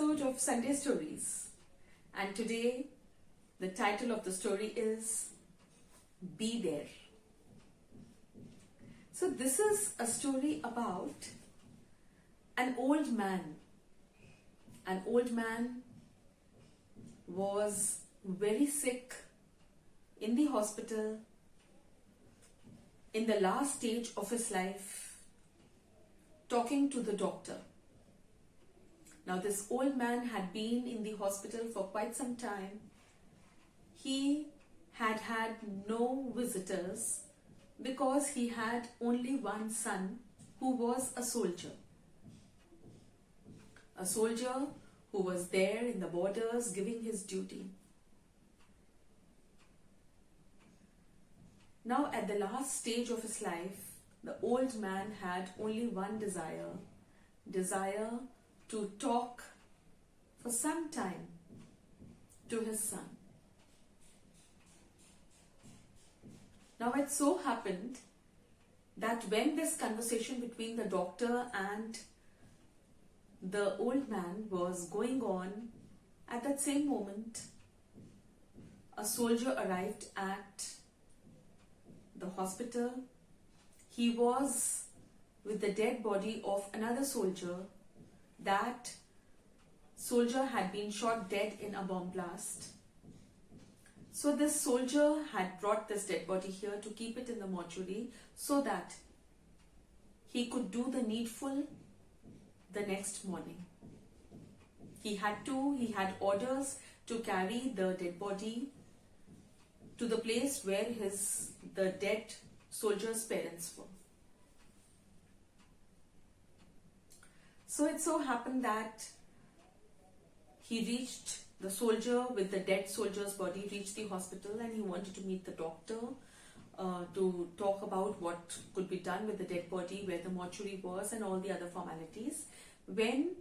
episode of Sunday Stories, and today the title of the story is Be There. So, this is a story about an old man. An old man was very sick in the hospital in the last stage of his life, talking to the doctor. Now, this old man had been in the hospital for quite some time. He had had no visitors because he had only one son who was a soldier. A soldier who was there in the borders giving his duty. Now, at the last stage of his life, the old man had only one desire to talk for some time to his son. Now, it so happened that when this conversation between the doctor and the old man was going on, at that same moment, a soldier arrived at the hospital. He was with the dead body of another soldier. That soldier had been shot dead in a bomb blast. So this soldier had brought this dead body here to keep it in the mortuary so that he could do the needful the next morning. He had orders to carry the dead body to the place where the dead soldier's parents were. So it so happened that the soldier with the dead soldier's body reached the hospital, and he wanted to meet the doctor to talk about what could be done with the dead body, where the mortuary was, and all the other formalities. When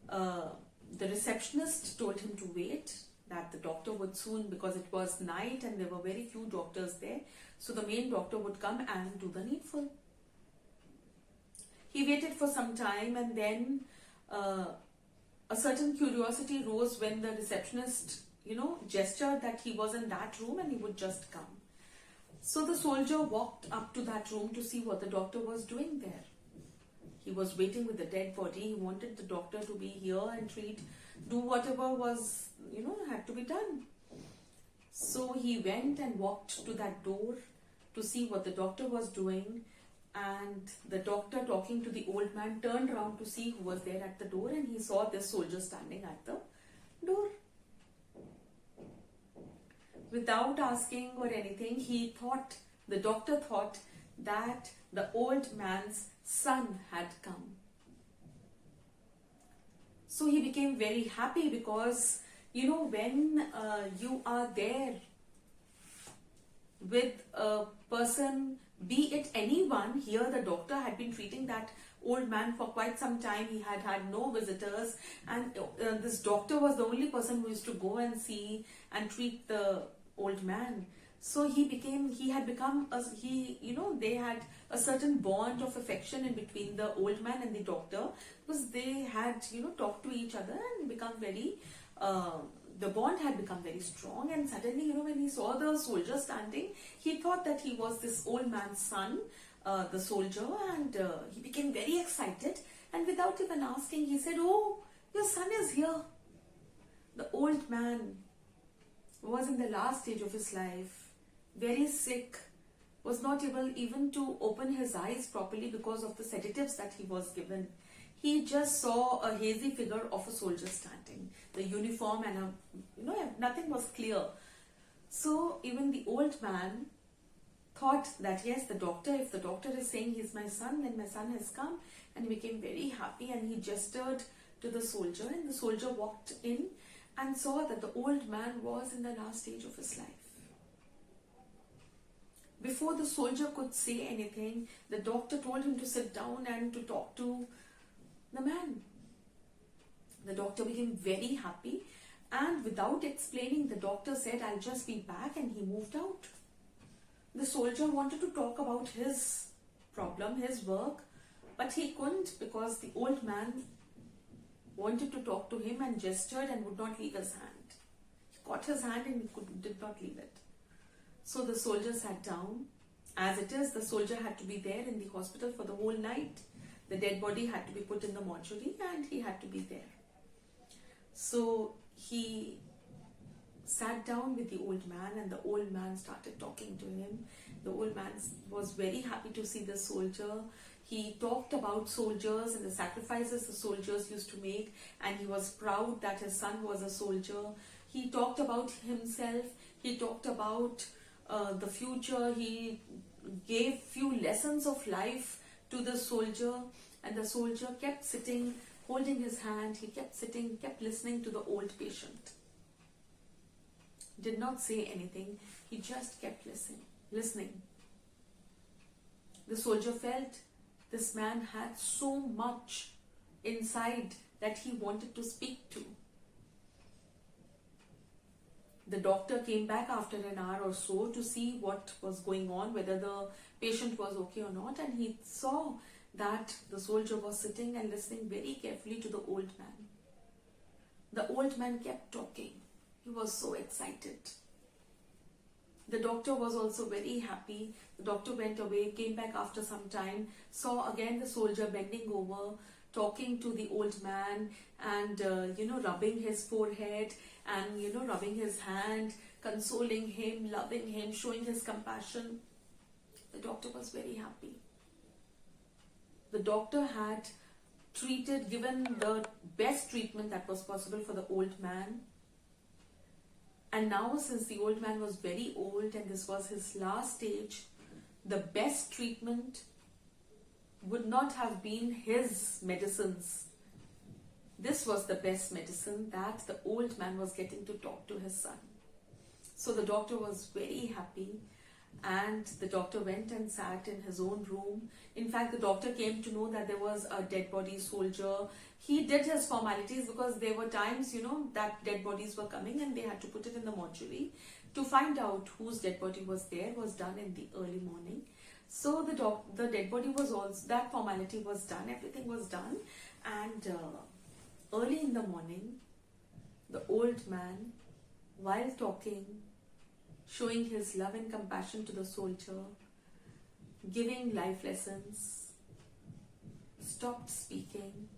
the receptionist told him to wait, that the doctor would soon, because it was night and there were very few doctors there, so the main doctor would come and do the needful. He waited for some time, and then a certain curiosity rose when the receptionist, gestured that he was in that room and he would just come. So the soldier walked up to that room to see what the doctor was doing there. He was waiting with the dead body. He wanted the doctor to be here and do whatever was, had to be done. So he went and walked to that door to see what the doctor was doing. And the doctor, talking to the old man, turned around to see who was there at the door, and he saw this soldier standing at the door. Without asking or anything, the doctor thought that the old man's son had come. So he became very happy because, when you are there with a person, be it anyone, here the doctor had been treating that old man for quite some time. He had had no visitors, and this doctor was the only person who used to go and see and treat the old man. So they had a certain bond of affection in between the old man and the doctor, because they had, talked to each other and become very, the bond had become very strong. And suddenly, when he saw the soldier standing, he thought that he was this old man's son, the soldier, and he became very excited. And without even asking, he said, "Oh, your son is here." The old man was in the last stage of his life, very sick, was not able even to open his eyes properly because of the sedatives that he was given. He just saw a hazy figure of a soldier standing, the uniform, and nothing was clear. So even the old man thought that, yes, if the doctor is saying he's my son, then my son has come. And he became very happy, and he gestured to the soldier, and the soldier walked in and saw that the old man was in the last stage of his life. Before the soldier could say anything, the doctor told him to sit down and to talk to the man. The doctor became very happy, and without explaining, the doctor said, "I'll just be back," and he moved out. The soldier wanted to talk about his problem, his work, but he couldn't because the old man wanted to talk to him and gestured and would not leave his hand. He caught his hand and did not leave it. So the soldier sat down. As it is, the soldier had to be there in the hospital for the whole night. The dead body had to be put in the mortuary and he had to be there. So he sat down with the old man and the old man started talking to him. The old man was very happy to see the soldier. He talked about soldiers and the sacrifices the soldiers used to make, and he was proud that his son was a soldier. He talked about himself. He talked about the future. He gave few lessons of life to the soldier, and the soldier kept sitting, holding his hand. He kept sitting, kept listening to the old patient. Did not say anything. He just kept listening. The soldier felt this man had so much inside that he wanted to speak to. The doctor came back after an hour or so to see what was going on, whether the patient was okay or not, and he saw that the soldier was sitting and listening very carefully to the old man. The old man kept talking. He was so excited. The doctor was also very happy. The doctor went away, came back after some time, saw again the soldier bending over, talking to the old man and, rubbing his forehead and, rubbing his hand, consoling him, loving him, showing his compassion. The doctor was very happy. The doctor had given the best treatment that was possible for the old man. And now, since the old man was very old and this was his last stage, the best treatment would not have been his medicines. This was the best medicine, that the old man was getting to talk to his son. So the doctor was very happy, and the doctor went and sat in his own room. In fact, the doctor came to know that there was a dead body soldier. He did his formalities because there were times, that dead bodies were coming and they had to put it in the mortuary. To find out whose dead body was there was done in the early morning. So the dead body was also, that formality was done, everything was done. And early in the morning, the old man, while talking, showing his love and compassion to the soldier, giving life lessons, stopped speaking.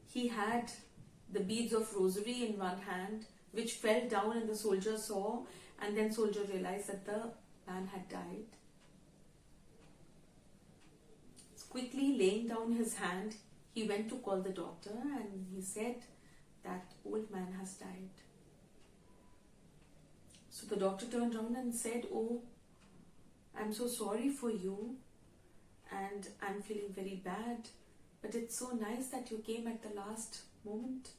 He had the beads of rosary in one hand, which fell down and the soldier saw, and then soldier realized that the man had died. Quickly laying down his hand, he went to call the doctor and he said that old man has died. So the doctor turned around and said, "Oh, I'm so sorry for you and I'm feeling very bad, but it's so nice that you came at the last moment."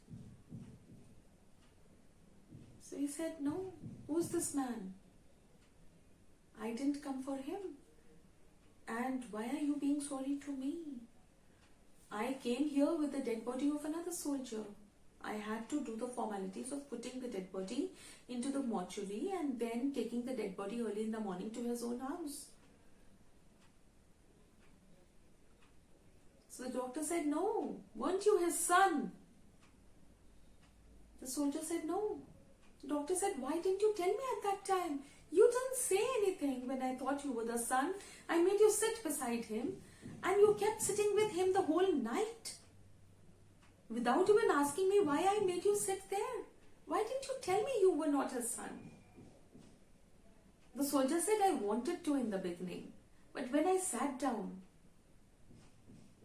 So he said, "No, who's this man? I didn't come for him. And why are you being sorry to me? I came here with the dead body of another soldier. I had to do the formalities of putting the dead body into the mortuary and then taking the dead body early in the morning to his own house." So the doctor said, "No, weren't you his son?" The soldier said, "No." The doctor said, "Why didn't you tell me at that time? You didn't say anything when I thought you were the son. I made you sit beside him and you kept sitting with him the whole night without even asking me why I made you sit there. Why didn't you tell me you were not his son?" The soldier said, "I wanted to in the beginning, but when I sat down,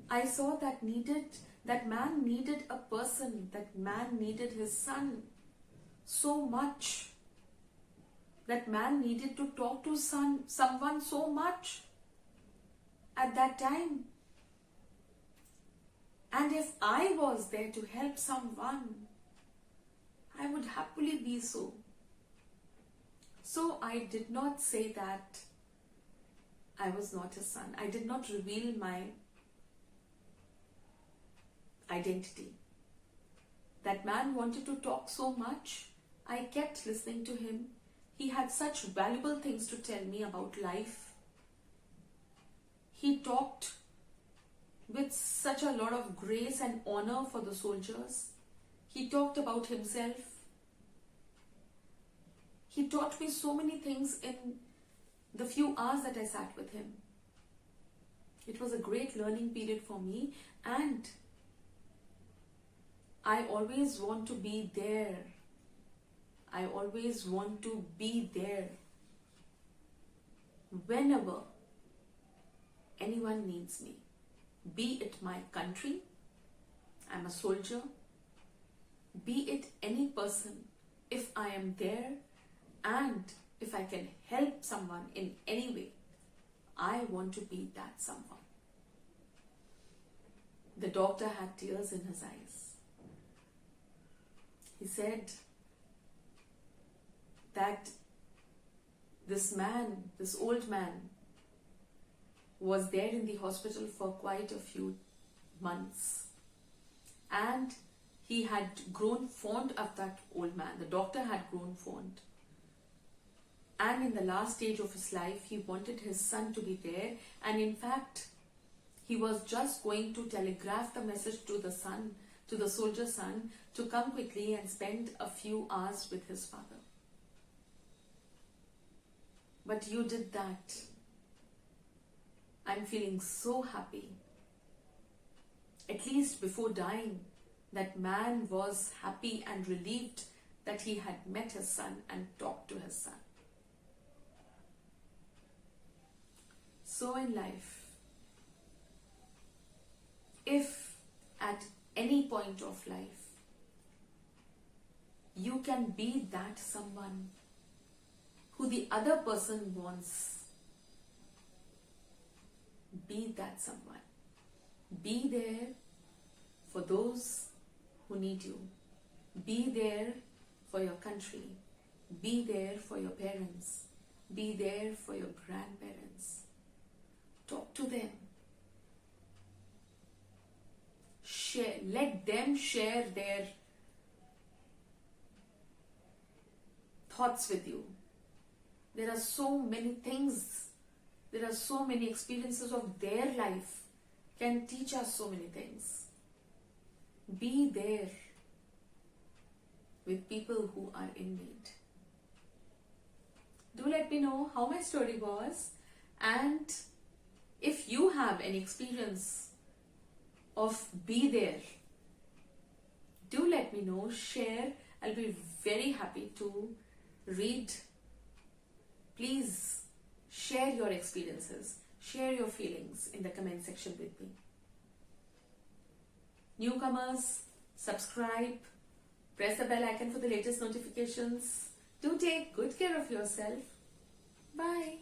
I saw that man needed a person, that man needed his son so much. That man needed to talk to someone so much at that time. And if I was there to help someone, I would happily be so. So I did not say that I was not his son. I did not reveal my identity. That man wanted to talk so much. I kept listening to him. He had such valuable things to tell me about life. He talked with such a lot of grace and honor for the soldiers. He talked about himself. He taught me so many things in the few hours that I sat with him. It was a great learning period for me, and I always want to be there. I always want to be there whenever anyone needs me. Be it my country, I'm a soldier. Be it any person, if I am there and if I can help someone in any way, I want to be that someone. The doctor had tears in his eyes. He said that this man, this old man, was there in the hospital for quite a few months, and he had grown fond of that old man. The doctor had grown fond. And in the last stage of his life, he wanted his son to be there. And in fact, he was just going to telegraph the message to the son, to the soldier son, to come quickly and spend a few hours with his father. But you did that. I'm feeling so happy. At least before dying, that man was happy and relieved that he had met his son and talked to his son. So in life, if at any point of life you can be that someone who the other person wants, be that someone. Be there for those who need you. Be there for your country. Be there for your parents. Be there for your grandparents. Talk to them. Let them share their thoughts with you. There are so many things, there are so many experiences of their life can teach us so many things. Be there with people who are in need. Do let me know how my story was, and if you have any experience of be there, do let me know, share. I'll be very happy to read. Please share your experiences, share your feelings in the comment section with me. Newcomers, subscribe, press the bell icon for the latest notifications. Do take good care of yourself. Bye.